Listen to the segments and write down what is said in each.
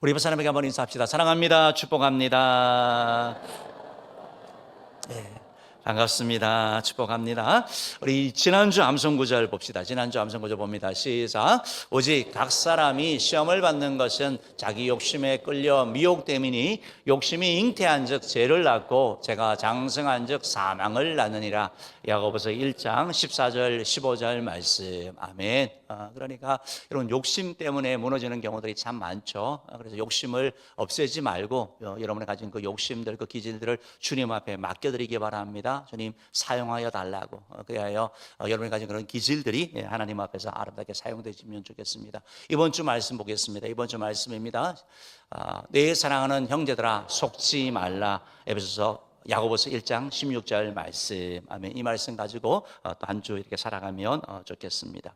우리 옆에 사람에게 한번 인사합시다. 사랑합니다. 축복합니다. 네, 반갑습니다. 축복합니다. 우리 지난주 암송구절 봅시다. 지난주 암송구절 봅니다. 시작. 오직 각 사람이 시험을 받는 것은 자기 욕심에 끌려 미혹됨이니 욕심이 잉태한 즉 죄를 낳고 죄가 장성한 즉 사망을 낳느니라. 야고보서 1장 14절 15절 말씀. 아멘. 그러니까 여러분, 욕심 때문에 무너지는 경우들이 참 많죠. 그래서 욕심을 없애지 말고 여러분이 가진 그 욕심들, 그 기질들을 주님 앞에 맡겨드리기 바랍니다. 주님 사용하여 달라고. 그래야 여러분이 가진 그런 기질들이 하나님 앞에서 아름답게 사용되시면 좋겠습니다. 이번 주 말씀 보겠습니다. 이번 주 말씀입니다. 내 사랑하는 형제들아 속지 말라. 에베소서 야고보서 1장 16절 말씀. 아멘. 이 말씀 가지고 또 한 주 이렇게 살아가면 좋겠습니다.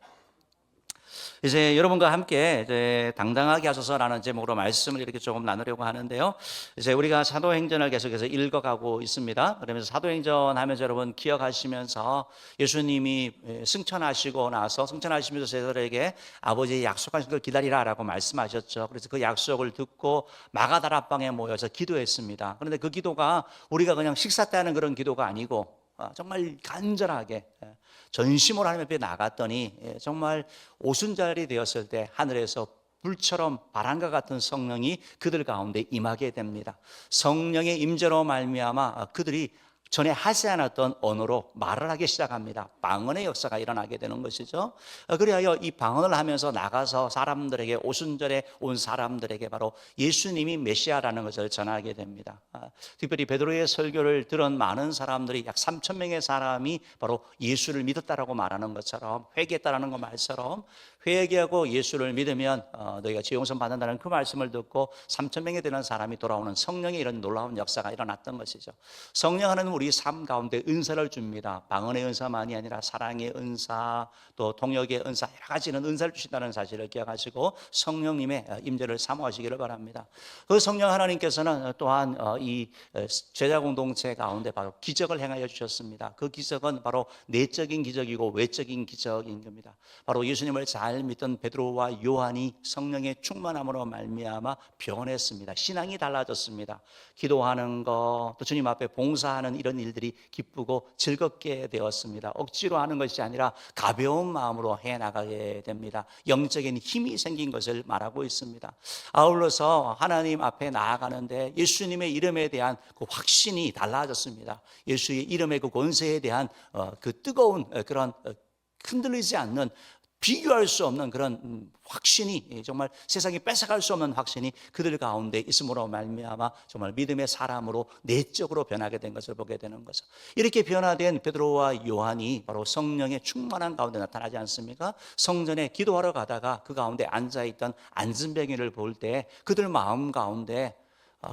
이제 여러분과 함께 이제 당당하게 하소서라는 제목으로 말씀을 이렇게 조금 나누려고 하는데요. 이제 우리가 사도행전을 계속해서 읽어가고 있습니다. 그러면서 사도행전 하면서 여러분 기억하시면서 예수님이 승천하시고 나서 승천하시면서 제자들에게 아버지의 약속하신 걸 기다리라라고 말씀하셨죠. 그래서 그 약속을 듣고 마가다락방에 모여서 기도했습니다. 그런데 그 기도가 우리가 그냥 식사 때 하는 그런 기도가 아니고 정말 간절하게 전심으로 하나님 앞에 나갔더니 정말 오순절이 되었을 때 하늘에서 불처럼 바람과 같은 성령이 그들 가운데 임하게 됩니다. 성령의 임재로 말미암아 그들이 전에 하지 않았던 언어로 말을 하기 시작합니다. 방언의 역사가 일어나게 되는 것이죠. 그리하여 이 방언을 하면서 나가서 사람들에게, 오순절에 온 사람들에게 바로 예수님이 메시아라는 것을 전하게 됩니다. 특별히 베드로의 설교를 들은 많은 사람들이 약 3천 명의 사람이 바로 예수를 믿었다라고 말하는 것처럼, 회개했다라는 것 말처럼 회개하고 예수를 믿으면 너희가 죄 용서 받는다는 그 말씀을 듣고 3천 명이 되는 사람이 돌아오는 성령의 이런 놀라운 역사가 일어났던 것이죠. 성령 하나님은 우리 삶 가운데 은사를 줍니다. 방언의 은사만이 아니라 사랑의 은사, 또 동역의 은사, 여러 가지 이런 은사를 주신다는 사실을 기억하시고 성령님의 임재를 사모하시기를 바랍니다. 그 성령 하나님께서는 또한 이 제자 공동체 가운데 바로 기적을 행하여 주셨습니다. 그 기적은 바로 내적인 기적이고 외적인 기적인 겁니다. 바로 예수님을 잘 믿던 베드로와 요한이 성령의 충만함으로 말미암아 변했습니다. 신앙이 달라졌습니다. 기도하는 것, 또 주님 앞에 봉사하는 이런 일들이 기쁘고 즐겁게 되었습니다. 억지로 하는 것이 아니라 가벼운 마음으로 해나가게 됩니다. 영적인 힘이 생긴 것을 말하고 있습니다. 아울러서 하나님 앞에 나아가는데 예수님의 이름에 대한 그 확신이 달라졌습니다. 예수의 이름의 그 권세에 대한 그 뜨거운 그런 흔들리지 않는, 비교할 수 없는 그런 확신이, 정말 세상이 뺏어갈 수 없는 확신이 그들 가운데 있음으로 말미암아 정말 믿음의 사람으로 내적으로 변하게 된 것을 보게 되는 거죠. 이렇게 변화된 베드로와 요한이 바로 성령의 충만한 가운데 나타나지 않습니까? 성전에 기도하러 가다가 그 가운데 앉아있던 안진뱅이를 볼 때 그들 마음 가운데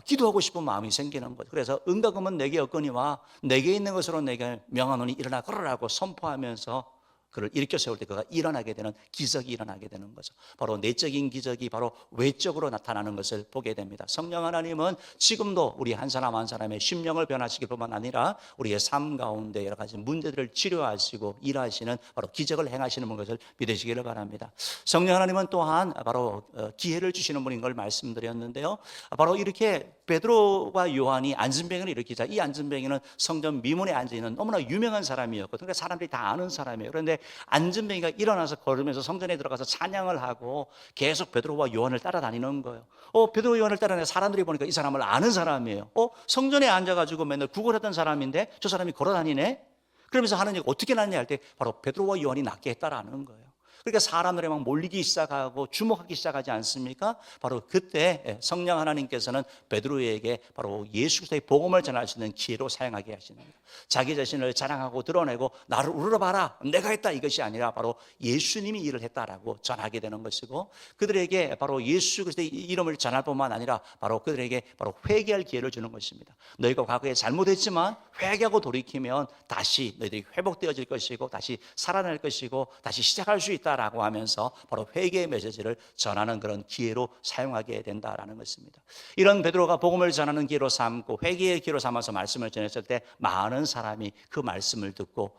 기도하고 싶은 마음이 생기는 거죠. 그래서 은과금은 내게 없거니와 내게 있는 것으로 내게 명하노니 일어나 걸으라고 선포하면서 그를 일으켜 세울 때 그가 일어나게 되는 기적이 일어나게 되는 거죠. 바로 내적인 기적이 바로 외적으로 나타나는 것을 보게 됩니다. 성령 하나님은 지금도 우리 한 사람 한 사람의 심령을 변화시킬 뿐만 아니라 우리의 삶 가운데 여러 가지 문제들을 치료하시고 일하시는 바로 기적을 행하시는 것을 믿으시기를 바랍니다. 성령 하나님은 또한 바로 기회를 주시는 분인 걸 말씀드렸는데요. 바로 이렇게 베드로와 요한이 안진뱅이를 일으키자, 이 안진뱅이는 성전 미문에 앉아있는 너무나 유명한 사람이었거든요. 그러니까 사람들이 다 아는 사람이에요. 그런데 안진뱅이가 일어나서 걸으면서 성전에 들어가서 찬양을 하고 계속 베드로와 요한을 따라다니는 거예요. 베드로 요한을 따라다니는 사람들이 보니까 이 사람을 아는 사람이에요. 성전에 앉아가지고 맨날 구걸하던 사람인데 저 사람이 걸어다니네? 그러면서 하는 얘기가 어떻게 났냐 할 때 바로 베드로와 요한이 낫게 했다라는 거예요. 그러니까 사람들이 막 몰리기 시작하고 주목하기 시작하지 않습니까? 바로 그때 성령 하나님께서는 베드로에게 바로 예수 그리스도의 복음을 전할 수 있는 기회로 사용하게 하시는 거예요. 자기 자신을 자랑하고 드러내고 나를 우러러봐라, 내가 했다, 이것이 아니라 바로 예수님이 일을 했다라고 전하게 되는 것이고, 그들에게 바로 예수 그리스도의 이름을 전할 뿐만 아니라 바로 그들에게 바로 회개할 기회를 주는 것입니다. 너희가 과거에 잘못했지만 회개하고 돌이키면 다시 너희들이 회복되어질 것이고 다시 살아날 것이고 다시 시작할 수 있다 라고 하면서 바로 회개의 메시지를 전하는 그런 기회로 사용하게 된다라는 것입니다. 이런 베드로가 복음을 전하는 기회로 삼고 회개의 기회로 삼아서 말씀을 전했을 때 많은 사람이 그 말씀을 듣고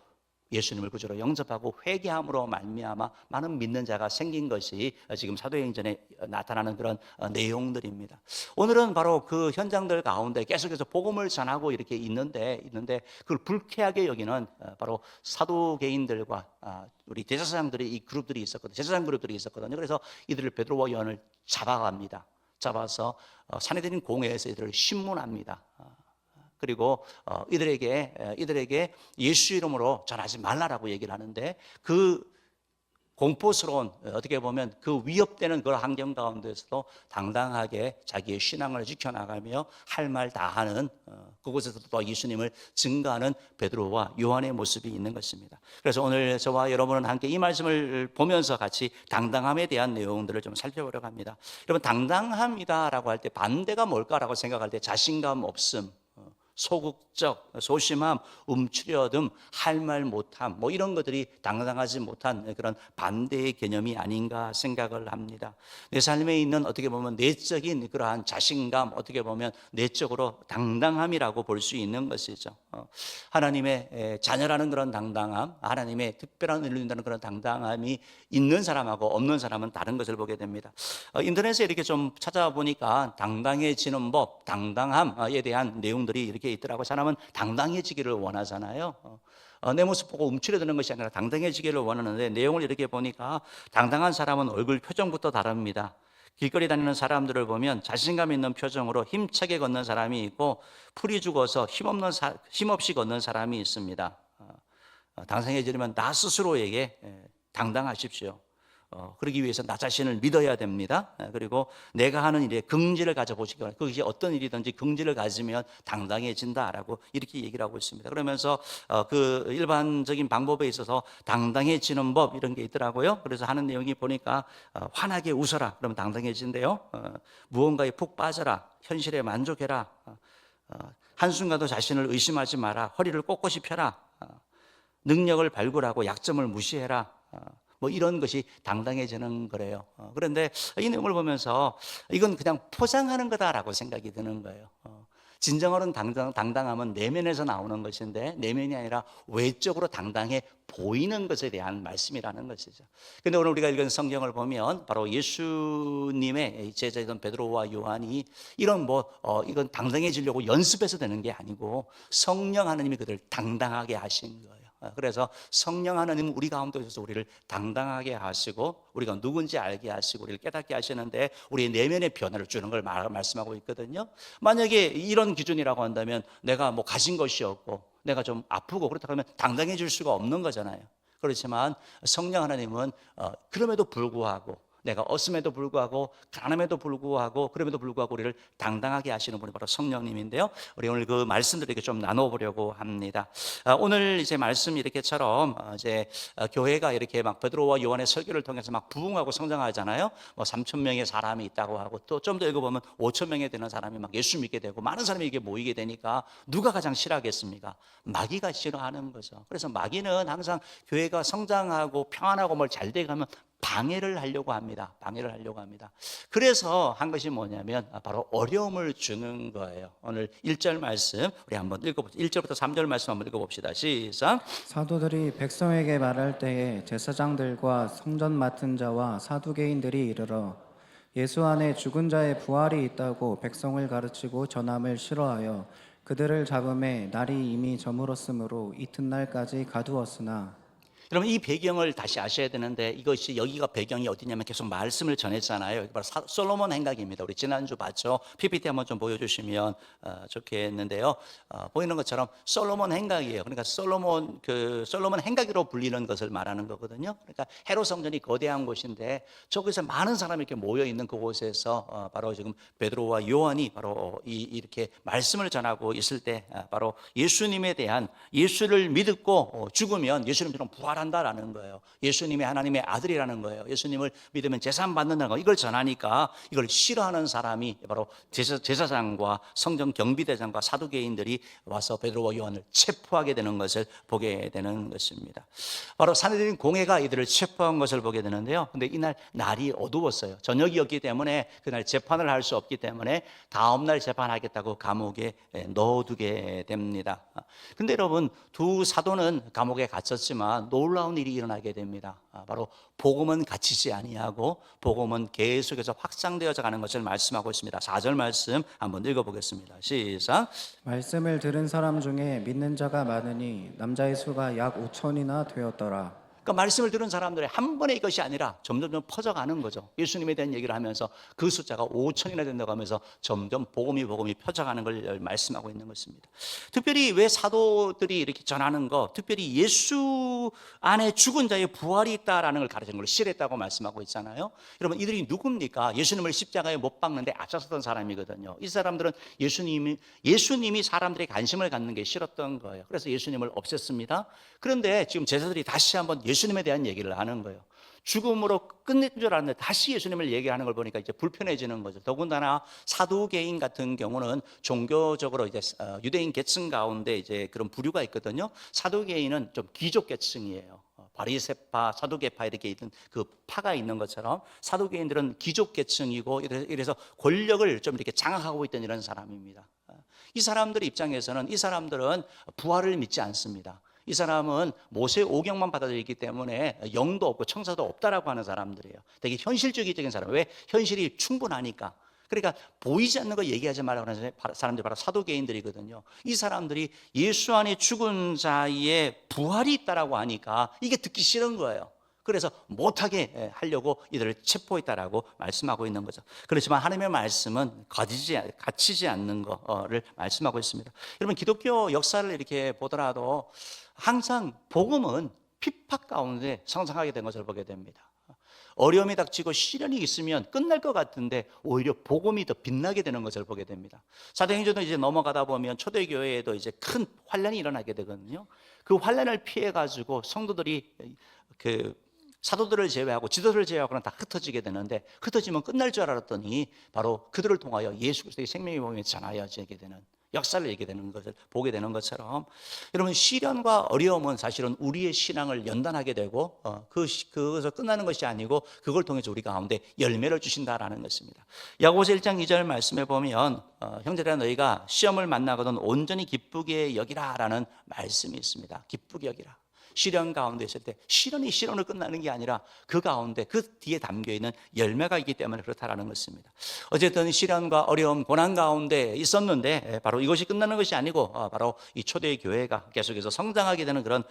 예수님을 구주로 영접하고 회개함으로 말미암아 많은 믿는 자가 생긴 것이 지금 사도행전에 나타나는 그런 내용들입니다. 오늘은 바로 그 현장들 가운데 계속해서 복음을 전하고 이렇게 있는데 그걸 불쾌하게 여기는 바로 사도개인들과 우리 제사장들이 이 그룹들이 있었거든요. 제사장 그룹들이 있었거든요. 그래서 이들을 베드로와 요한을 잡아갑니다. 잡아서 사내들인 공회에서 이들을 신문합니다. 그리고 이들에게 예수 이름으로 전하지 말라라고 얘기를 하는데 그 공포스러운 어떻게 보면 그 위협되는 그런 환경 가운데서도 당당하게 자기의 신앙을 지켜나가며 할 말 다 하는 그곳에서도 또 예수님을 증거하는 베드로와 요한의 모습이 있는 것입니다. 그래서 오늘 저와 여러분은 함께 이 말씀을 보면서 같이 당당함에 대한 내용들을 좀 살펴보려고 합니다. 여러분 당당함이다라고 할 때 반대가 뭘까라고 생각할 때 자신감 없음, 소극적, 소심함, 움츠려듦, 할 말 못함, 뭐 이런 것들이 당당하지 못한 그런 반대의 개념이 아닌가 생각을 합니다. 내 삶에 있는 어떻게 보면 내적인 그러한 자신감, 어떻게 보면 내적으로 당당함이라고 볼 수 있는 것이죠. 하나님의 자녀라는 그런 당당함, 하나님의 특별한 은혜를 누린다는 그런 당당함이 있는 사람하고 없는 사람은 다른 것을 보게 됩니다. 인터넷에 이렇게 좀 찾아보니까 당당해지는 법, 당당함에 대한 내용들이 이렇게 있더라고요. 사람은 당당해지기를 원하잖아요. 내 모습 보고 움츠려드는 것이 아니라 당당해지기를 원하는데 내용을 이렇게 보니까 당당한 사람은 얼굴 표정부터 다릅니다. 길거리 다니는 사람들을 보면 자신감 있는 표정으로 힘차게 걷는 사람이 있고 풀이 죽어서 힘없이 걷는 사람이 있습니다. 당당해지려면 나 스스로에게 당당하십시오. 그러기 위해서 나 자신을 믿어야 됩니다. 그리고 내가 하는 일에 긍지를 가져보시기 바랍니다. 그것이 어떤 일이든지 긍지를 가지면 당당해진다라고 이렇게 얘기를 하고 있습니다. 그러면서 그 일반적인 방법에 있어서 당당해지는 법 이런 게 있더라고요. 그래서 하는 내용이 보니까 환하게 웃어라. 그러면 당당해진대요. 무언가에 푹 빠져라. 현실에 만족해라. 한순간도 자신을 의심하지 마라. 허리를 꼿꼿이 펴라. 능력을 발굴하고 약점을 무시해라. 뭐 이런 것이 당당해지는 거래요. 그런데 이 내용을 보면서 이건 그냥 포장하는 거다라고 생각이 드는 거예요. 진정한 당당함은 내면에서 나오는 것인데 내면이 아니라 외적으로 당당해 보이는 것에 대한 말씀이라는 것이죠. 그런데 오늘 우리가 읽은 성경을 보면 바로 예수님의 제자였던 베드로와 요한이 이런 이건 당당해지려고 연습해서 되는 게 아니고 성령 하나님이 그들을 당당하게 하신 거예요. 그래서 성령 하나님은 우리 가운데 오셔서 우리를 당당하게 하시고 우리가 누군지 알게 하시고 우리를 깨닫게 하시는데 우리의 내면의 변화를 주는 걸 말씀하고 있거든요. 만약에 이런 기준이라고 한다면 내가 가진 것이 없고 내가 좀 아프고 그렇다고 하면 당당해질 수가 없는 거잖아요. 그렇지만 성령 하나님은 그럼에도 불구하고 내가 없음에도 불구하고 가난함에도 불구하고 그럼에도 불구하고 우리를 당당하게 하시는 분이 바로 성령님인데요. 우리 오늘 그 말씀들을 이렇게 좀 나눠보려고 합니다. 오늘 이제 말씀 이렇게처럼 이제 교회가 이렇게 막 베드로와 요한의 설교를 통해서 막 부흥하고 성장하잖아요. 3천 명의 사람이 있다고 하고 또 좀 더 읽어보면 5천 명이 되는 사람이 막 예수 믿게 되고 많은 사람이 이게 모이게 되니까 누가 가장 싫어하겠습니까? 마귀가 싫어하는 거죠. 그래서 마귀는 항상 교회가 성장하고 평안하고 뭘 잘 돼가면 방해를 하려고 합니다. 그래서 한 것이 뭐냐면 바로 어려움을 주는 거예요. 오늘 1절 말씀 우리 한번 읽어봅시다. 1절부터 3절 말씀 한번 읽어봅시다. 시작. 사도들이 백성에게 말할 때에 제사장들과 성전 맡은 자와 사두개인들이 이르러 예수 안에 죽은 자의 부활이 있다고 백성을 가르치고 전함을 싫어하여 그들을 잡음에 날이 이미 저물었으므로 이튿날까지 가두었으나. 여러분 이 배경을 다시 아셔야 되는데 이것이 여기가 배경이 어디냐면 계속 말씀을 전했잖아요. 이게 바로 솔로몬 행각입니다. 우리 지난주 봤죠. PPT 한번 좀 보여주시면 좋겠는데요. 보이는 것처럼 솔로몬 행각이에요. 그러니까 솔로몬 행각으로 불리는 것을 말하는 거거든요. 그러니까 헤롯 성전이 거대한 곳인데 저기서 많은 사람이 이렇게 모여 있는 그곳에서 바로 지금 베드로와 요한이 바로 이렇게 말씀을 전하고 있을 때 바로 예수님에 대한 예수를 믿고 죽으면 예수님처럼 부활 부활한다라는 거예요. 예수님이 하나님의 아들이라는 거예요. 예수님을 믿으면 재산 받는다는 거, 이걸 전하니까 이걸 싫어하는 사람이 바로 제사장과 성전 경비대장과 사두개인들이 와서 베드로와 요한을 체포하게 되는 것을 보게 되는 것입니다. 바로 산헤드린 공회가 이들을 체포한 것을 보게 되는데요. 근데 이날 날이 어두웠어요. 저녁이었기 때문에 그날 재판을 할 수 없기 때문에 다음날 재판하겠다고 감옥에 넣어두게 됩니다. 근데 여러분, 두 사도는 감옥에 갇혔지만 놀라운 일이 일어나게 됩니다. 바로 복음은 갇히지 아니하고 복음은 계속해서 확장되어져 가는 것을 말씀하고 있습니다. 4절 말씀 한번 읽어보겠습니다. 시작. 말씀을 들은 사람 중에 믿는 자가 많으니 남자의 수가 약 5천이나 되었더라. 그러니까 말씀을 들은 사람들의 한 번의 것이 아니라 점점 퍼져가는 거죠. 예수님에 대한 얘기를 하면서 그 숫자가 5천이나 된다고 하면서 점점 복음이 펴져가는 걸 말씀하고 있는 것입니다. 특별히 왜 사도들이 이렇게 전하는 거, 특별히 예수 안에 죽은 자의 부활이 있다라는 걸 가르치는 걸 싫어했다고 말씀하고 있잖아요. 여러분, 이들이 누굽니까? 예수님을 십자가에 못 박는데 앞장섰던 사람이거든요. 이 사람들은 예수님이 사람들의 관심을 갖는 게 싫었던 거예요. 그래서 예수님을 없앴습니다. 그런데 지금 제자들이 다시 한번 예수님에 대한 얘기를 하는 거예요. 죽음으로 끝낼 줄 알았는데 다시 예수님을 얘기하는 걸 보니까 이제 불편해지는 거죠. 더군다나 사두개인 같은 경우는 종교적으로 이제 유대인 계층 가운데 이제 그런 부류가 있거든요. 사두개인은 좀 귀족 계층이에요. 바리새파, 사두개파 이렇게 있는 그 파가 있는 것처럼 사두개인들은 귀족 계층이고 이래서 권력을 좀 이렇게 장악하고 있던 이런 사람입니다. 이 사람들 입장에서는 이 사람들은 부활을 믿지 않습니다. 이 사람은 모세 오경만 받아들이기 때문에 영도 없고 청사도 없다라고 하는 사람들이에요. 되게 현실주의적인 사람. 왜? 현실이 충분하니까. 그러니까 보이지 않는 거 얘기하지 말라고 하는 사람들이 바로 사두개인들이거든요. 이 사람들이 예수 안에 죽은 자의 부활이 있다라고 하니까 이게 듣기 싫은 거예요. 그래서 못하게 하려고 이들을 체포했다라고 말씀하고 있는 거죠. 그렇지만 하나님의 말씀은 갇히지 않는 거를 말씀하고 있습니다. 여러분, 기독교 역사를 이렇게 보더라도 항상 복음은 핍박 가운데 성장하게 된 것을 보게 됩니다. 어려움이 닥치고 시련이 있으면 끝날 것 같은데 오히려 복음이 더 빛나게 되는 것을 보게 됩니다. 사도행전도 이제 넘어가다 보면 초대교회에도 이제 큰 환란이 일어나게 되거든요. 그 환란을 피해 가지고 성도들이 사도들을 제외하고 지도들을 제외하고는 다 흩어지게 되는데, 흩어지면 끝날 줄 알았더니 바로 그들을 통하여 예수 그리스도의 생명의 복음이 전하여지게 되는 역사를 얘기하게 되는 것을 보게 되는 것처럼, 여러분, 시련과 어려움은 사실은 우리의 신앙을 연단하게 되고 그것을 끝나는 것이 아니고 그걸 통해서 우리 가운데 열매를 주신다라는 것입니다. 야고보서 1장 2절 말씀에 보면 형제들아 너희가 시험을 만나거든 온전히 기쁘게 여기라라는 말씀이 있습니다. 기쁘게 여기라. 시련 가운데 있을 때 시련이 시련으로 끝나는 게 아니라 그 가운데 그 뒤에 담겨있는 열매가 있기 때문에 그렇다라는 것입니다. 어쨌든 시련과 어려움, 고난 가운데 있었는데 바로 이것이 끝나는 것이 아니고 바로 이 초대교회가 계속해서 성장하게 되는 그런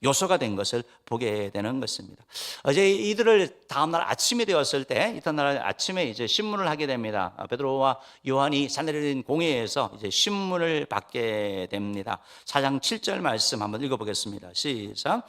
요소가 된 것을 보게 되는 것입니다. 어제 이들을 다음날 아침이 되었을 때, 이튿날 아침에 이제 신문을 하게 됩니다. 베드로와 요한이 산헤드린 공회에서 이제 신문을 받게 됩니다. 4장 7절 말씀 한번 읽어보겠습니다. 시작.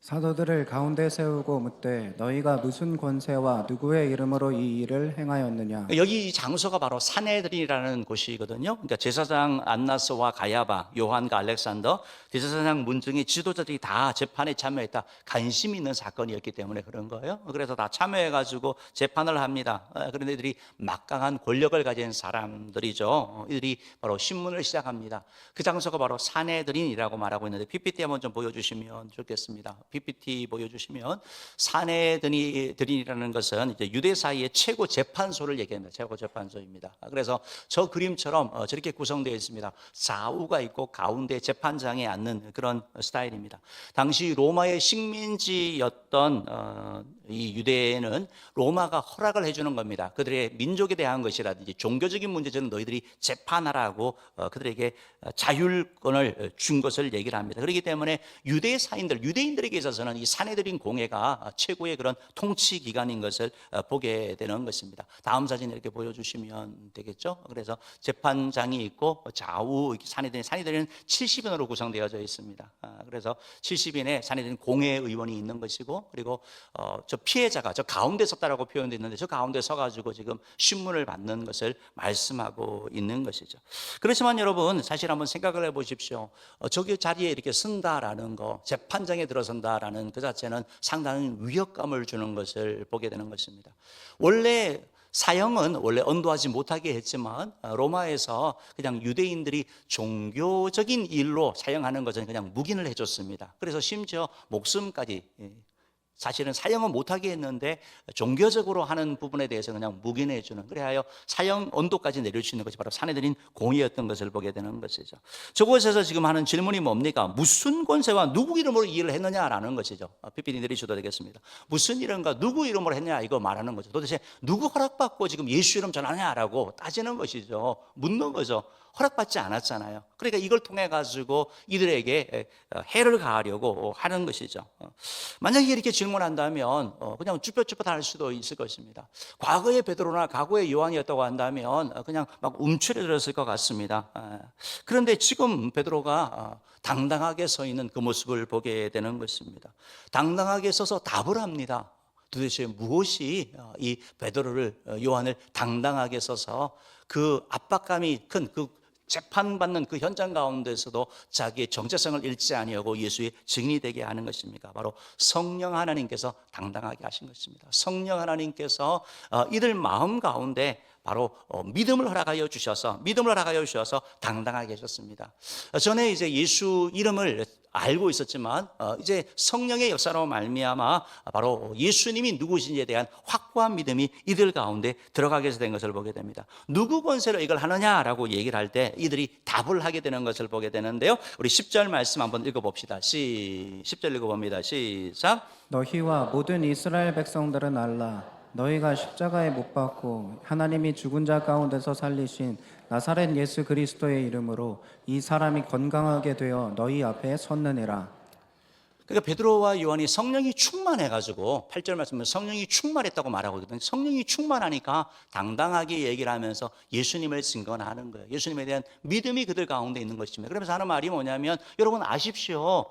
사도들을 가운데 세우고 묻되 너희가 무슨 권세와 누구의 이름으로 이 일을 행하였느냐. 여기 장소가 바로 산헤드린이라는 곳이거든요. 그러니까 제사장 안나스와 가야바, 요한과 알렉산더, 대제사장 문중의 지도자들이 다 재판에 참여했다. 관심 있는 사건이었기 때문에 그런 거예요. 그래서 다 참여해가지고 재판을 합니다. 그런데 이들이 막강한 권력을 가진 사람들이죠. 이들이 바로 신문을 시작합니다. 그 장소가 바로 산헤드린이라고 말하고 있는데 PPT 한번 좀 보여주시면 좋겠습니다. PPT 보여주시면, 산헤드린이라는 것은 이제 유대 사이의 최고 재판소를 얘기합니다. 최고 재판소입니다. 그래서 저 그림처럼 저렇게 구성되어 있습니다. 좌우가 있고 가운데 재판장에 앉는 그런 스타일입니다. 당시 로마의 식민지였던 이 유대에는 로마가 허락을 해주는 겁니다. 그들의 민족에 대한 것이라든지 종교적인 문제는 너희들이 재판하라고 그들에게 자율권을 준 것을 얘기를 합니다. 그렇기 때문에 유대인들에게 있어서는 이 산헤드린 공회가 최고의 그런 통치 기관인 것을 보게 되는 것입니다. 다음 사진 이렇게 보여주시면 되겠죠. 그래서 재판장이 있고 좌우 산헤드린은 70인으로 구성되어져 있습니다. 그래서 70인의 산헤드린 공회 의원이 있는 것이고, 그리고 저 피해자가 저 가운데 섰다라고 표현되어 있는데 저 가운데 서가지고 지금 신문을 받는 것을 말씀하고 있는 것이죠. 그렇지만 여러분 사실 한번 생각을 해보십시오. 저기 자리에 이렇게 선다라는 거, 재판장에 들어선다라는 그 자체는 상당히 위협감을 주는 것을 보게 되는 것입니다. 원래 사형은 원래 언도하지 못하게 했지만 로마에서 그냥 유대인들이 종교적인 일로 사형하는 것은 그냥 묵인을 해줬습니다. 그래서 심지어 목숨까지 사실은 사형은 못하게 했는데 종교적으로 하는 부분에 대해서 그냥 묵인해 주는, 그래야 사형 언도까지 내릴 수 있는 것이 바로 사내들인 공의였던 것을 보게 되는 것이죠. 저곳에서 지금 하는 질문이 뭡니까? 무슨 권세와 누구 이름으로 이 일을 했느냐라는 것이죠. PPT 내리셔도 되겠습니다. 무슨 일인가 누구 이름으로 했냐 이거 말하는 거죠. 도대체 누구 허락받고 지금 예수 이름 전하냐라고 따지는 것이죠. 묻는 거죠. 허락받지 않았잖아요. 그러니까 이걸 통해 가지고 이들에게 해를 가하려고 하는 것이죠. 만약에 이렇게 질문한다면 그냥 쭈뼛쭈뼛할 수도 있을 것입니다. 과거의 베드로나 과거의 요한이었다고 한다면 그냥 막 움츠러들었을 것 같습니다. 그런데 지금 베드로가 당당하게 서 있는 그 모습을 보게 되는 것입니다. 당당하게 서서 답을 합니다. 도대체 무엇이 이 베드로를, 요한을 당당하게 서서 그 압박감이 큰 그 재판받는 그 현장 가운데서도 자기의 정체성을 잃지 아니하고 예수의 증인이 되게 하는 것입니까? 바로 성령 하나님께서 당당하게 하신 것입니다. 성령 하나님께서 이들 마음 가운데 바로 믿음을 허락하여 주셔서 당당하게 하셨습니다. 전에 이제 예수 이름을 알고 있었지만 이제 성령의 역사로 말미암아 바로 예수님이 누구신지에 대한 확고한 믿음이 이들 가운데 들어가게 된 것을 보게 됩니다. 누구 권세로 이걸 하느냐라고 얘기를 할 때 이들이 답을 하게 되는 것을 보게 되는데요. 우리 10절 말씀 한번 읽어봅시다. 10절 읽어봅니다. 시작. 너희와 모든 이스라엘 백성들은 알라. 너희가 십자가에 못 박고 하나님이 죽은 자 가운데서 살리신 나사렛 예수 그리스도의 이름으로 이 사람이 건강하게 되어 너희 앞에 섰느니라. 그러니까 베드로와 요한이 성령이 충만해가지고 8절 말씀은 성령이 충만했다고 말하거든요. 성령이 충만하니까 당당하게 얘기를 하면서 예수님을 증거하는 거예요. 예수님에 대한 믿음이 그들 가운데 있는 것입니다. 그러면서 하는 말이 뭐냐면 여러분 아십시오.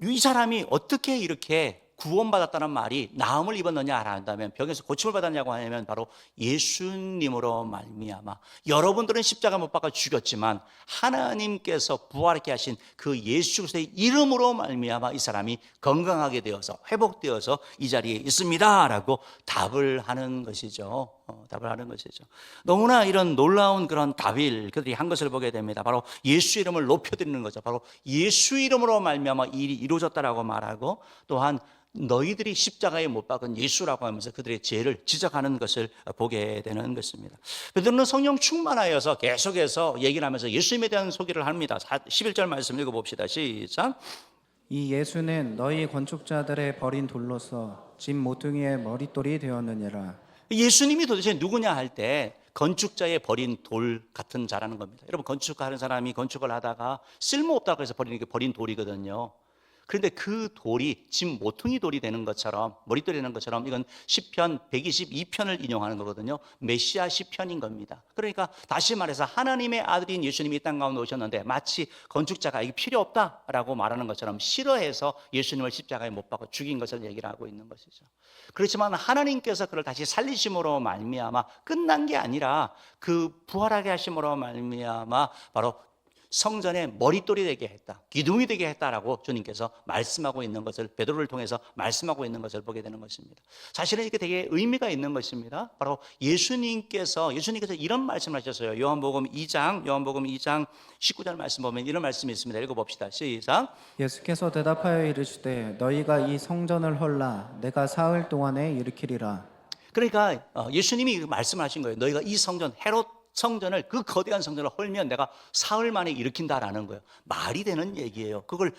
이 사람이 어떻게 이렇게 구원받았다는 말이 나음을 입었느냐 한다면, 병에서 고침을 받았냐고 하면 바로 예수님으로 말미암아. 여러분들은 십자가 못 박아 죽였지만 하나님께서 부활하게 하신 그 예수 그리스도의 이름으로 말미암아 이 사람이 건강하게 되어서 회복되어서 이 자리에 있습니다라고 답을 하는 것이죠. 답을 하는 것이죠. 너무나 이런 놀라운 그런 답을 그들이 한 것을 보게 됩니다. 바로 예수 이름을 높여드리는 거죠. 바로 예수 이름으로 말미암아 이 일이 이루어졌다라고 말하고, 또한 너희들이 십자가에 못 박은 예수라고 하면서 그들의 죄를 지적하는 것을 보게 되는 것입니다. 베드로는 성령 충만하여서 계속해서 얘기를 하면서 예수님에 대한 소개를 합니다. 11절 말씀 읽어봅시다. 시작. 이 예수는 너희 건축자들의 버린 돌로서 집 모퉁이의 머릿돌이 되었느니라. 예수님이 도대체 누구냐 할 때 건축자의 버린 돌 같은 자라는 겁니다. 여러분 건축하는 사람이 건축을 하다가 쓸모없다고 해서 버리는 게 버린 돌이거든요. 그런데 그 돌이 집 모퉁이 돌이 되는 것처럼, 머릿돌이 되는 것처럼 이건 시편 122편을 인용하는 거거든요. 메시아 시편인 겁니다. 그러니까 다시 말해서 하나님의 아들인 예수님이 이 땅 가운데 오셨는데 마치 건축자가 이게 필요 없다라고 말하는 것처럼 싫어해서 예수님을 십자가에 못 박아 죽인 것을 얘기를 하고 있는 것이죠. 그렇지만 하나님께서 그를 다시 살리심으로 말미암아 끝난 게 아니라 그 부활하게 하심으로 말미암아 바로 성전의 머릿돌이 되게 했다, 기둥이 되게 했다라고 주님께서 말씀하고 있는 것을, 베드로를 통해서 말씀하고 있는 것을 보게 되는 것입니다. 사실은 이게 되게 의미가 있는 것입니다. 바로 예수님께서 이런 말씀을 하셨어요. 요한복음 2장 19절 말씀 보면 이런 말씀이 있습니다. 읽어봅시다. 시작. 예수께서 대답하여 이르시되 너희가 이 성전을 헐라 내가 사흘 동안에 일으키리라. 그러니까 예수님이 말씀하신 거예요. 너희가 이 성전, 헤롯 성전을, 그 거대한 성전을 헐면 내가 사흘 만에 일으킨다라는 거예요. 말이 되는 얘기예요. 그걸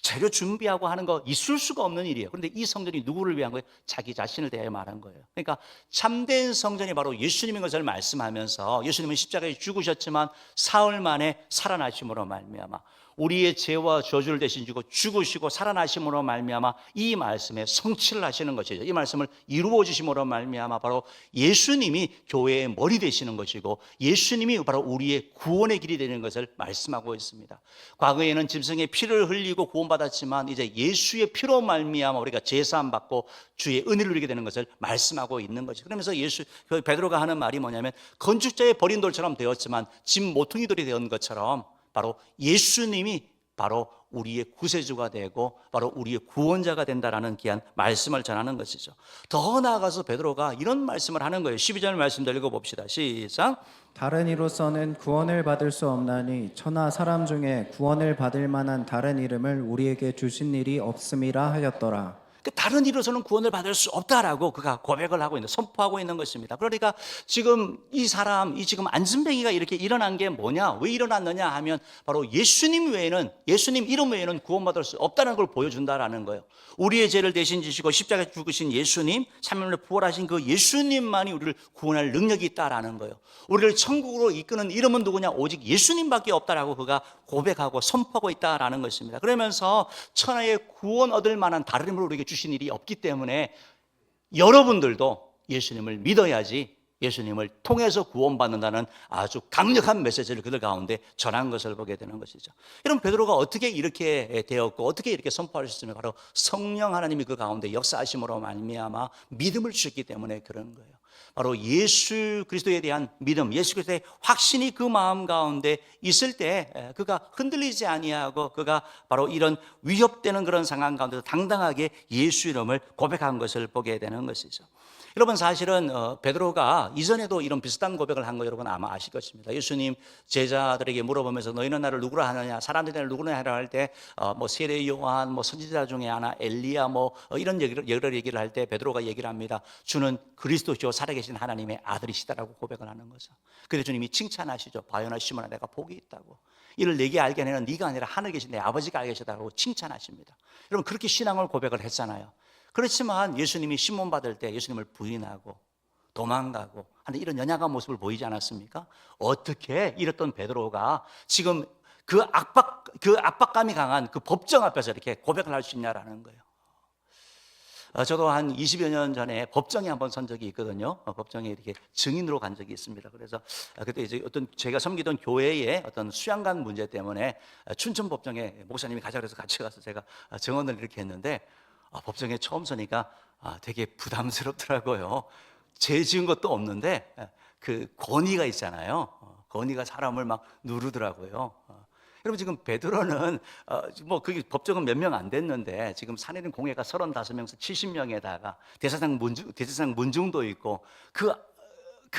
재료 준비하고 하는 거 있을 수가 없는 일이에요. 그런데 이 성전이 누구를 위한 거예요? 자기 자신을 대하여 말한 거예요. 그러니까 참된 성전이 바로 예수님인 것을 말씀하면서 예수님은 십자가에 죽으셨지만 사흘 만에 살아나심으로 말미암아 우리의 죄와 저주를 대신 지고 죽으시고 살아나심으로 말미암아 이 말씀에 성취를 하시는 것이죠. 이 말씀을 이루어 주심으로 말미암아 바로 예수님이 교회의 머리 되시는 것이고 예수님이 바로 우리의 구원의 길이 되는 것을 말씀하고 있습니다. 과거에는 짐승의 피를 흘리고 구원받았지만 이제 예수의 피로 말미암아 우리가 제사함 받고 주의 은혜를 누리게 되는 것을 말씀하고 있는 것이죠. 그러면서 베드로가 하는 말이 뭐냐면 건축자의 버린 돌처럼 되었지만 짐 모퉁이 돌이 된 것처럼 바로 예수님이 바로 우리의 구세주가 되고 바로 우리의 구원자가 된다라는 귀한 말씀을 전하는 것이죠. 더 나아가서 베드로가 이런 말씀을 하는 거예요. 12절 말씀도 읽어봅시다. 시작. 다른 이로서는 구원을 받을 수 없나니 천하 사람 중에 구원을 받을 만한 다른 이름을 우리에게 주신 일이 없음이라 하였더라. 다른 이로서는 구원을 받을 수 없다라고 그가 고백을 하고 있는, 선포하고 있는 것입니다. 그러니까 지금 이 사람, 이 지금 안진뱅이가 이렇게 일어난 게 뭐냐, 왜 일어났느냐 하면 바로 예수님 외에는, 예수님 이름 외에는 구원받을 수 없다는 걸 보여준다라는 거예요. 우리의 죄를 대신 지시고 십자가에 죽으신 예수님, 3일 만에 부활하신 그 예수님만이 우리를 구원할 능력이 있다라는 거예요. 우리를 천국으로 이끄는 이름은 누구냐? 오직 예수님밖에 없다라고 그가 고백하고 선포하고 있다라는 것입니다. 그러면서 천하의 구원 얻을 만한 다른 이름을 우리에게 주신 일이 없기 때문에 여러분들도 예수님을 믿어야지 예수님을 통해서 구원받는다는 아주 강력한 메시지를 그들 가운데 전한 것을 보게 되는 것이죠. 여러분, 베드로가 어떻게 이렇게 되었고 어떻게 이렇게 선포하셨으면 바로 성령 하나님이 그 가운데 역사하심으로 말미암아 믿음을 주셨기 때문에 그런 거예요. 바로 예수 그리스도에 대한 믿음, 예수 그리스도의 확신이 그 마음 가운데 있을 때 그가 흔들리지 아니하고 그가 바로 이런 위협되는 그런 상황 가운데서 당당하게 예수 이름을 고백한 것을 보게 되는 것이죠. 여러분, 사실은 베드로가 이전에도 이런 비슷한 고백을 한 거 여러분 아마 아실 것입니다. 예수님 제자들에게 물어보면서 너희는 나를 누구라 하느냐, 사람들이 나를 누구라 하라 할 때 뭐 세례 요한, 뭐 선지자 중에 하나 엘리야, 뭐 이런 여러 얘기를 할 때 베드로가 얘기를 합니다. 주는 그리스도시요 살아계신 하나님의 아들이시다라고 고백을 하는 거죠. 그래서 주님이 칭찬하시죠. 바요나 시몬아, 내가 복이 있다고. 이를 내게 알게 하는 네가 아니라 하늘에 계신 내 아버지가 알게 하시다고 칭찬하십니다. 여러분, 그렇게 신앙을 고백을 했잖아요. 그렇지만 예수님이 시몬 받을 때 예수님을 부인하고 도망가고 하는 이런 연약한 모습을 보이지 않았습니까? 어떻게 이랬던 베드로가 지금 그 압박감이 강한 그 법정 앞에서 이렇게 고백을 할 수 있냐라는 거예요. 저도 한 20여 년 전에 법정에 한번 선 적이 있거든요. 법정에 이렇게 증인으로 간 적이 있습니다. 그래서 그때 이제 어떤 제가 섬기던 교회의 어떤 수양관 문제 때문에 춘천 법정에 목사님이 가자 그래서 같이 가서 제가 증언을 이렇게 했는데 법정에 처음 서니까 되게 부담스럽더라고요. 죄 지은 것도 없는데 그 권위가 있잖아요. 권위가 사람을 막 누르더라고요. 여러분, 지금 베드로는 뭐 그게 법정은 몇 명 안 됐는데 지금 산해린 공회가 35명에서 70명에다가 대제사장 문중도 있고 그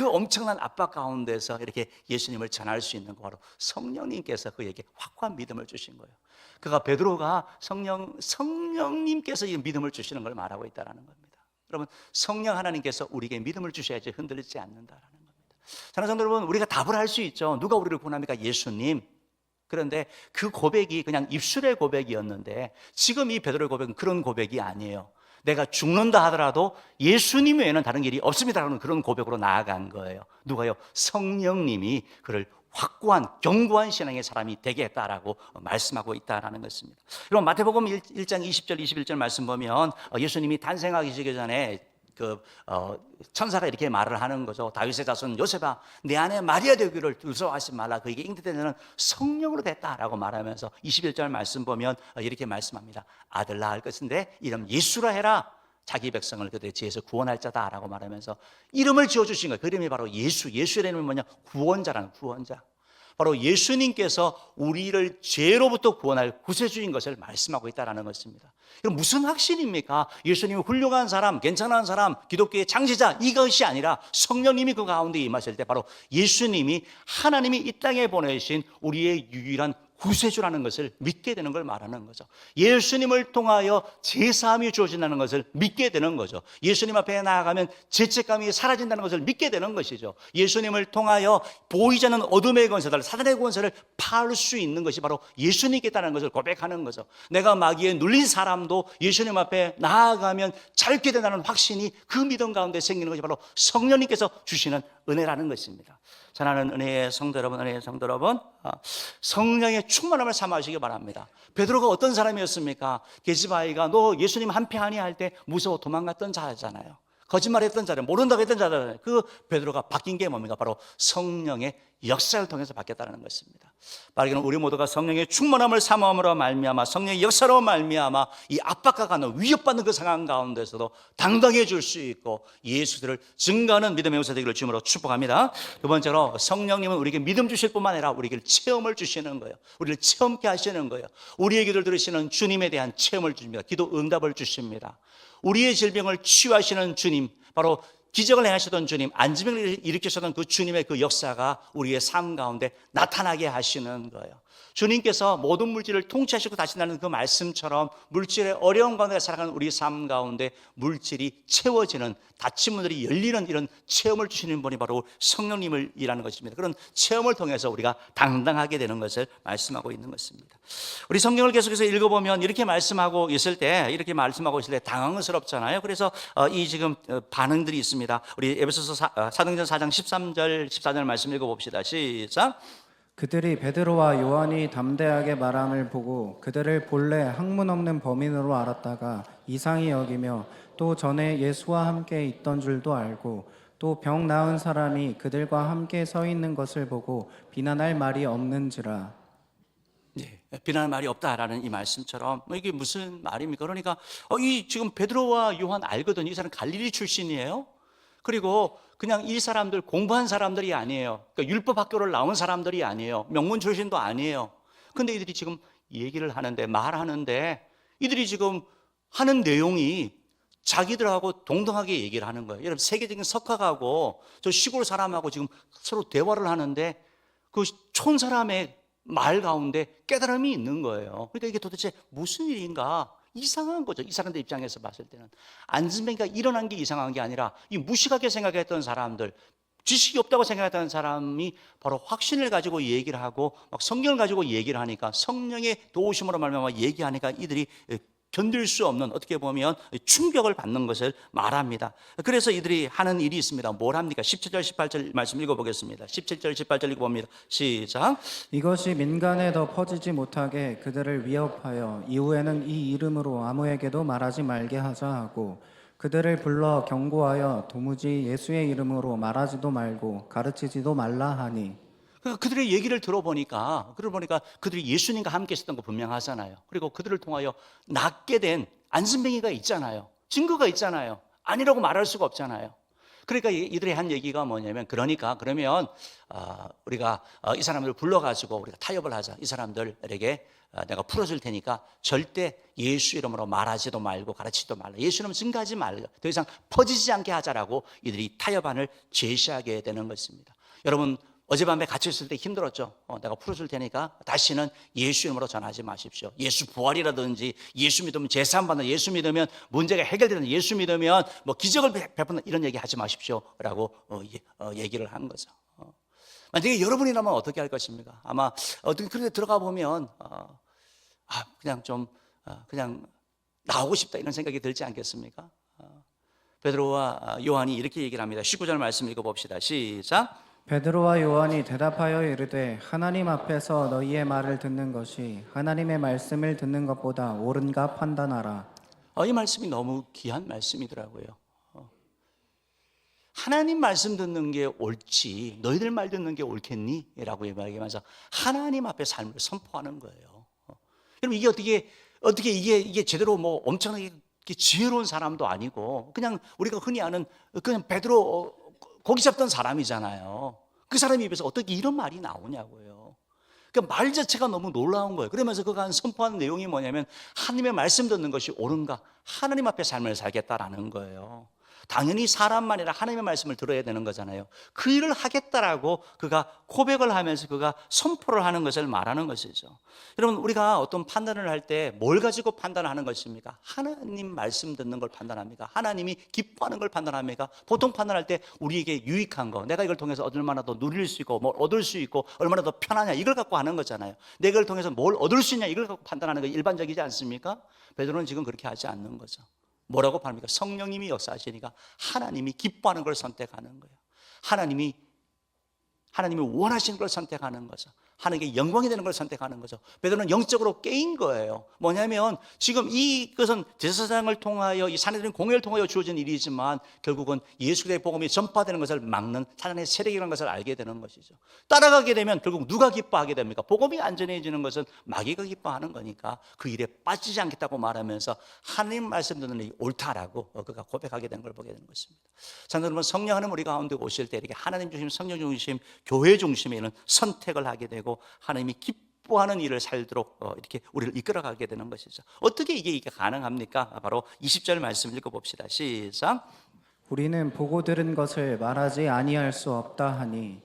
엄청난 압박 가운데서 이렇게 예수님을 전할 수 있는 거 바로 성령님께서 그에게 확고한 믿음을 주신 거예요. 그가 베드로가 성령님께서 이 믿음을 주시는 걸 말하고 있다는 겁니다. 여러분, 성령 하나님께서 우리에게 믿음을 주셔야지 흔들리지 않는다라는 겁니다. 사랑하는 성도 여러분, 우리가 답을 할 수 있죠. 누가 우리를 구원합니까? 예수님. 그런데 그 고백이 그냥 입술의 고백이었는데 지금 이 베드로의 고백은 그런 고백이 아니에요. 내가 죽는다 하더라도 예수님 외에는 다른 길이 없습니다라는 그런 고백으로 나아간 거예요. 누가요? 성령님이 그를 확고한 견고한 신앙의 사람이 되게 했다라고 말씀하고 있다라는 것입니다. 여러분, 마태복음 1장 20절 21절 말씀 보면 예수님이 탄생하기 전에 천사가 이렇게 말을 하는 거죠. 다윗의 자손 요셉아, 내 아내 마리아 되기를 두려워하지 말라. 그에게 잉태되는 성령으로 됐다라고 말하면서 21절 말씀 보면 이렇게 말씀합니다. 아들 낳을 것인데 이름 예수라 해라. 자기 백성을 그들의 죄에서 구원할 자다라고 말하면서 이름을 지어주신 거예요. 그 이름이 바로 예수. 예수의 이름은 뭐냐? 구원자라는, 구원자. 바로 예수님께서 우리를 죄로부터 구원할 구세주인 것을 말씀하고 있다는 것입니다. 이건 무슨 확신입니까? 예수님이 훌륭한 사람, 괜찮은 사람, 기독교의 창시자, 이것이 아니라 성령님이 그 가운데 임하실 때 바로 예수님이 하나님이 이 땅에 보내신 우리의 유일한 구세주라는 것을 믿게 되는 걸 말하는 거죠. 예수님을 통하여 제사함이 주어진다는 것을 믿게 되는 거죠. 예수님 앞에 나아가면 죄책감이 사라진다는 것을 믿게 되는 것이죠. 예수님을 통하여 보이지 않는 어둠의 권세들, 사단의 권세를 파할 수 있는 것이 바로 예수님께 있다는 것을 고백하는 거죠. 내가 마귀에 눌린 사람도 예수님 앞에 나아가면 짧게 된다는 확신이 그 믿음 가운데 생기는 것이 바로 성령님께서 주시는 은혜라는 것입니다. 사랑하는 은혜의 성도 여러분, 은혜의 성도 여러분, 성령의 충만함을 삼으시기 바랍니다. 베드로가 어떤 사람이었습니까? 계집아이가 너 예수님 한패하니 할 때 무서워 도망갔던 자잖아요. 거짓말했던 자들, 모른다고 했던 자들, 그 베드로가 바뀐 게 뭡니까? 바로 성령의 역사를 통해서 바뀌었다는 것입니다. 바르게는 우리 모두가 성령의 충만함을 삼음으로 말미암아 성령의 역사로 말미암아 이 압박가는 위협받는 그 상황 가운데서도 당당해질 수 있고 예수들을 증거하는 믿음의 역사 되기를 주님으로 축복합니다. 두 번째로 성령님은 우리에게 믿음 주실 뿐만 아니라 우리에게 체험을 주시는 거예요. 우리를 체험케 하시는 거예요. 우리의 기도를 들으시는 주님에 대한 체험을 주십니다. 기도 응답을 주십니다. 우리의 질병을 치유하시는 주님, 바로 기적을 행하시던 주님, 안진병을 일으키셨던 그 주님의 그 역사가 우리의 삶 가운데 나타나게 하시는 거예요. 주님께서 모든 물질을 통치하시고 다신다는 그 말씀처럼 물질의 어려운 가운데 살아가는 우리 삶 가운데 물질이 채워지는, 닫힌 문들이 열리는 이런 체험을 주시는 분이 바로 성령님을 일하는 것입니다. 그런 체험을 통해서 우리가 당당하게 되는 것을 말씀하고 있는 것입니다. 우리 성경을 계속해서 읽어보면 이렇게 말씀하고 있을 때 당황스럽잖아요. 그래서 이 지금 반응들이 있습니다. 우리 에베소서 사도행전 4장 13절 14절 말씀 읽어봅시다. 시작. 그들이 베드로와 요한이 담대하게 말함을 보고 그들을 본래 학문 없는 범인으로 알았다가 이상히 여기며 또 전에 예수와 함께 있던 줄도 알고 또 병 나은 사람이 그들과 함께 서 있는 것을 보고 비난할 말이 없는지라. 네, 비난할 말이 없다라는 이 말씀처럼 이게 무슨 말입니까? 그러니까 이 지금 베드로와 요한 알거든요. 이 사람 갈릴리 출신이에요. 그리고 그냥 이 사람들 공부한 사람들이 아니에요. 그러니까 율법 학교를 나온 사람들이 아니에요. 명문 출신도 아니에요. 근데 이들이 지금 얘기를 하는데, 말하는데 이들이 지금 하는 내용이 자기들하고 동등하게 얘기를 하는 거예요. 여러분, 세계적인 석학하고 저 시골 사람하고 지금 서로 대화를 하는데 그 촌 사람의 말 가운데 깨달음이 있는 거예요. 그러니까 이게 도대체 무슨 일인가? 이상한 거죠. 이 사람들 입장에서 봤을 때는 안진뱅이가 일어난 게 이상한 게 아니라 이 무식하게 생각했던 사람들, 지식이 없다고 생각했던 사람이 바로 확신을 가지고 얘기를 하고 막 성경을 가지고 얘기를 하니까, 성령의 도우심으로 말미암아 얘기하니까 이들이 견딜 수 없는, 어떻게 보면 충격을 받는 것을 말합니다. 그래서 이들이 하는 일이 있습니다. 뭘 합니까? 17절 18절 말씀 읽어보겠습니다. 17절 18절 읽어봅니다. 시작. 이것이 민간에 더 퍼지지 못하게 그들을 위협하여 이후에는 이 이름으로 아무에게도 말하지 말게 하자 하고 그들을 불러 경고하여 도무지 예수의 이름으로 말하지도 말고 가르치지도 말라 하니. 그들의 얘기를 들어보니까 그들이 예수님과 함께 있었던 거 분명하잖아요. 그리고 그들을 통하여 낫게 된 안진뱅이가 있잖아요. 증거가 있잖아요. 아니라고 말할 수가 없잖아요. 그러니까 이들이 한 얘기가 뭐냐면, 그러면 우리가 이 사람들을 불러가지고 우리가 타협을 하자. 이 사람들에게 내가 풀어줄 테니까 절대 예수 이름으로 말하지도 말고 가르치지도 말라. 예수 이름 증거하지 말라. 더 이상 퍼지지 않게 하자라고 이들이 타협안을 제시하게 되는 것입니다. 여러분, 어젯밤에 갇혀 있을 때 힘들었죠. 내가 풀어줄 테니까 다시는 예수 이름으로 전하지 마십시오. 예수 부활이라든지 예수 믿으면 제사함받는, 예수 믿으면 문제가 해결되는, 예수 믿으면 뭐 기적을 베푸는 이런 얘기 하지 마십시오 라고 얘기를 한 거죠. 만약에 여러분이라면 어떻게 할 것입니까? 아마 어떻게 그런데 들어가 보면 그냥 나오고 싶다 이런 생각이 들지 않겠습니까? 베드로와 요한이 이렇게 얘기를 합니다. 19절 말씀 읽어봅시다. 시작. 베드로와 요한이 대답하여 이르되 하나님 앞에서 너희의 말을 듣는 것이 하나님의 말씀을 듣는 것보다 옳은가 판단하라. 이 말씀이 너무 귀한 말씀이더라고요. 하나님 말씀 듣는 게 옳지 너희들 말 듣는 게 옳겠니? 라고 얘기하면서 하나님 앞에 삶을 선포하는 거예요. 여러분, 이게 어떻게 이게 제대로 뭐 엄청나게 지혜로운 사람도 아니고 그냥 우리가 흔히 아는 그냥 베드로 고기 잡던 사람이잖아요. 그 사람 입에서 어떻게 이런 말이 나오냐고요. 그러니까 말 자체가 너무 놀라운 거예요. 그러면서 그가 한 선포하는 내용이 뭐냐면 하나님의 말씀 듣는 것이 옳은가? 하나님 앞에 삶을 살겠다라는 거예요. 당연히 사람만 아니라 하나님의 말씀을 들어야 되는 거잖아요. 그 일을 하겠다라고 그가 고백을 하면서 그가 선포를 하는 것을 말하는 것이죠. 여러분, 우리가 어떤 판단을 할 때 뭘 가지고 판단하는 것입니까? 하나님 말씀 듣는 걸 판단합니까? 하나님이 기뻐하는 걸 판단합니까? 보통 판단할 때 우리에게 유익한 거, 내가 이걸 통해서 얼마나 더 누릴 수 있고 뭘 얻을 수 있고 얼마나 더 편하냐, 이걸 갖고 하는 거잖아요. 내가 이걸 통해서 뭘 얻을 수 있냐, 이걸 갖고 판단하는 게 일반적이지 않습니까? 베드로는 지금 그렇게 하지 않는 거죠. 뭐라고 말합니까? 성령님이 역사하시니까 하나님이 기뻐하는 걸 선택하는 거예요. 하나님이 원하시는 걸 선택하는 거죠. 하나님께 영광이 되는 걸 선택하는 거죠. 베드로는 영적으로 깨인 거예요. 뭐냐면 지금 이것은 제사장을 통하여 이 사내들인 공회를 통하여 주어진 일이지만 결국은 예수 그리스도의 복음이 전파되는 것을 막는 사단의 세력이라는 것을 알게 되는 것이죠. 따라가게 되면 결국 누가 기뻐하게 됩니까? 복음이 안전해지는 것은 마귀가 기뻐하는 거니까 그 일에 빠지지 않겠다고 말하면서 하나님 말씀 듣는 일이 옳다라고 그가 고백하게 되는 걸 보게 되는 것입니다. 자, 여러분, 성령 하나님 우리 가운데 오실 때 이렇게 하나님 중심, 성령 중심, 교회 중심에 있는 선택을 하게 되고 하나님이 기뻐하는 일을 살도록 이렇게 우리를 이끌어가게 되는 것이죠. 어떻게 이게 가능합니까? 바로 20절 말씀 읽어봅시다. 시작. 우리는 보고 들은 것을 말하지 아니할 수 없다 하니.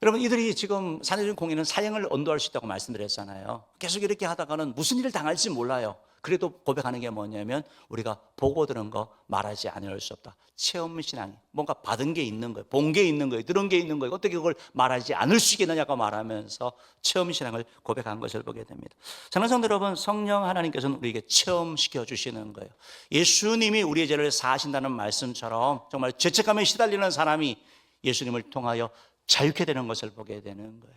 여러분, 이들이 지금 사내들인 공회는 사형을 언도할 수 있다고 말씀드렸잖아요. 계속 이렇게 하다가는 무슨 일을 당할지 몰라요. 그래도 고백하는 게 뭐냐면 우리가 보고 들은 거 말하지 않을 수 없다. 체험신앙이 뭔가 받은 게 있는 거예요. 본 게 있는 거예요. 들은 게 있는 거예요. 어떻게 그걸 말하지 않을 수 있겠느냐고 말하면서 체험신앙을 고백한 것을 보게 됩니다. 사랑하는 성도 여러분, 성령 하나님께서는 우리에게 체험시켜 주시는 거예요. 예수님이 우리의 죄를 사하신다는 말씀처럼 정말 죄책감에 시달리는 사람이 예수님을 통하여 자유케 되는 것을 보게 되는 거예요.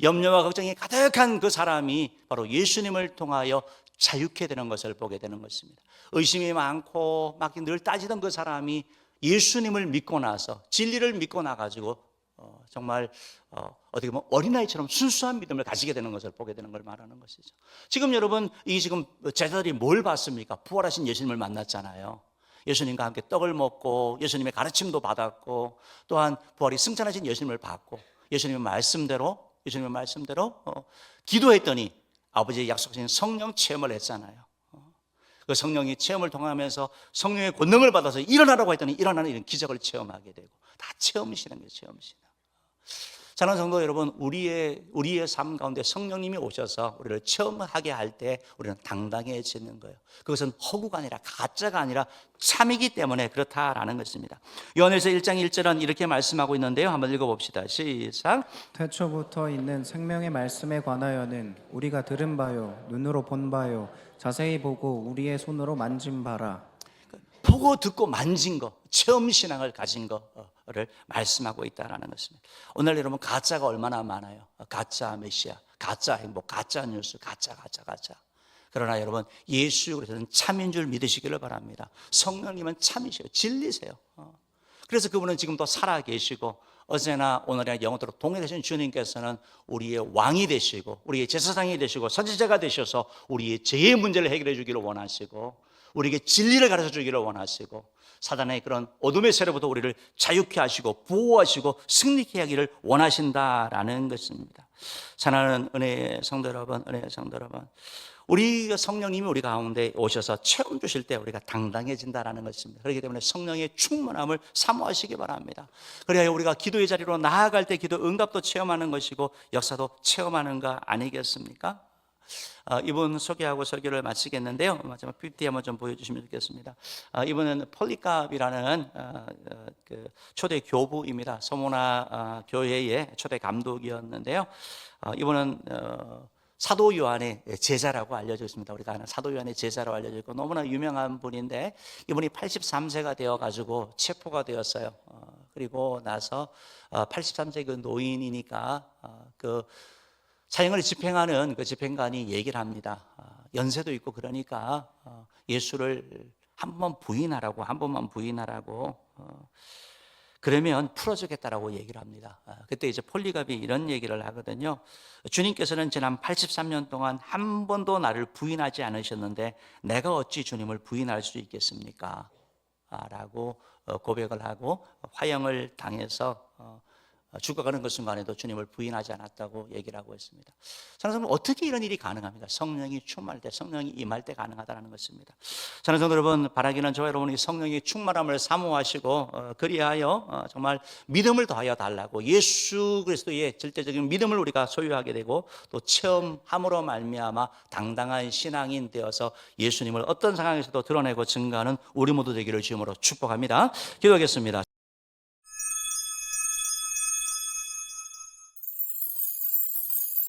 염려와 걱정이 가득한 그 사람이 바로 예수님을 통하여 자유케 되는 것을 보게 되는 것입니다. 의심이 많고 막 늘 따지던 그 사람이 예수님을 믿고 나서 진리를 믿고 나가지고 정말 어떻게 보면 어린아이처럼 순수한 믿음을 가지게 되는 것을 보게 되는 걸 말하는 것이죠. 지금 여러분, 이 지금 제자들이 뭘 봤습니까? 부활하신 예수님을 만났잖아요. 예수님과 함께 떡을 먹고 예수님의 가르침도 받았고 또한 부활이 승천하신 예수님을 봤고 예수님의 말씀대로 기도했더니 아버지의 약속하신 성령 체험을 했잖아요. 그 성령이 체험을 통하면서 성령의 권능을 받아서 일어나라고 했더니 일어나는 이런 기적을 체험하게 되고 다 체험이시는 거예요. 체험이시는. 사랑하는 성도 여러분, 우리의 삶 가운데 성령님이 오셔서 우리를 체험하게 할 때 우리는 당당해지는 거예요. 그것은 허구가 아니라 가짜가 아니라 참이기 때문에 그렇다라는 것입니다. 요한일서 1장 1절은 이렇게 말씀하고 있는데요. 한번 읽어봅시다. 시작. 태초부터 있는 생명의 말씀에 관하여는 우리가 들은 바요 눈으로 본 바요 자세히 보고 우리의 손으로 만진 바라. 보고 듣고 만진 거, 체험신앙을 가진 거를 말씀하고 있다는 것입니다. 오늘 여러분, 가짜가 얼마나 많아요. 가짜 메시아, 가짜 행복, 가짜 뉴스, 가짜. 그러나 여러분, 예수 그리스도는 참인 줄 믿으시기를 바랍니다. 성령님은 참이세요. 진리세요. 그래서 그분은 지금도 살아계시고 어제나 오늘이나 영원토록 동행되신 주님께서는 우리의 왕이 되시고 우리의 제사장이 되시고 선지자가 되셔서 우리의 죄의 문제를 해결해 주기를 원하시고 우리에게 진리를 가르쳐 주기를 원하시고 사단의 그런 어둠의 세력부터 우리를 자유케 하시고 보호하시고 승리케 하기를 원하신다라는 것입니다. 사랑하는 은혜의 성도 여러분, 우리 성령님이 우리 가운데 오셔서 체험 주실 때 우리가 당당해진다라는 것입니다. 그렇기 때문에 성령의 충만함을 사모하시기 바랍니다. 그래야 우리가 기도의 자리로 나아갈 때 기도 응답도 체험하는 것이고 역사도 체험하는 거 아니겠습니까? 이분 소개하고 설교를 마치겠는데요. 마지막 PPT 한번 좀 보여주시면 좋겠습니다. 이분은 폴리캅이라는 그 초대 교부입니다. 서모나 교회의 초대 감독이었는데요. 이분은 사도 요한의 제자라고 알려져 있습니다. 우리가 아는 사도 요한의 제자로 알려져 있고 너무나 유명한 분인데 이분이 83세가 되어가지고 체포가 되었어요. 그리고 나서 83세 그 노인이니까 그 사형을 집행하는 그 집행관이 얘기를 합니다. 연세도 있고 그러니까 예수를 한 번만 부인하라고 그러면 풀어주겠다라고 얘기를 합니다. 그때 이제 폴리갑이 이런 얘기를 하거든요. 주님께서는 지난 83년 동안 한 번도 나를 부인하지 않으셨는데 내가 어찌 주님을 부인할 수 있겠습니까? 라고 고백을 하고 화형을 당해서 죽어가는 그 순간에도 주님을 부인하지 않았다고 얘기를 하고 있습니다. 사랑하는 성도, 어떻게 이런 일이 가능합니까? 성령이 충만할 때, 성령이 임할 때 가능하다는 것입니다. 사랑하는 성도 여러분, 바라기는 저와 여러분이 성령의 충만함을 사모하시고 그리하여 정말 믿음을 더하여 달라고 예수 그리스도의 절대적인 믿음을 우리가 소유하게 되고 또 체험함으로 말미암아 당당한 신앙인 되어서 예수님을 어떤 상황에서도 드러내고 증거하는 우리 모두 되기를 주님으로 축복합니다. 기도하겠습니다.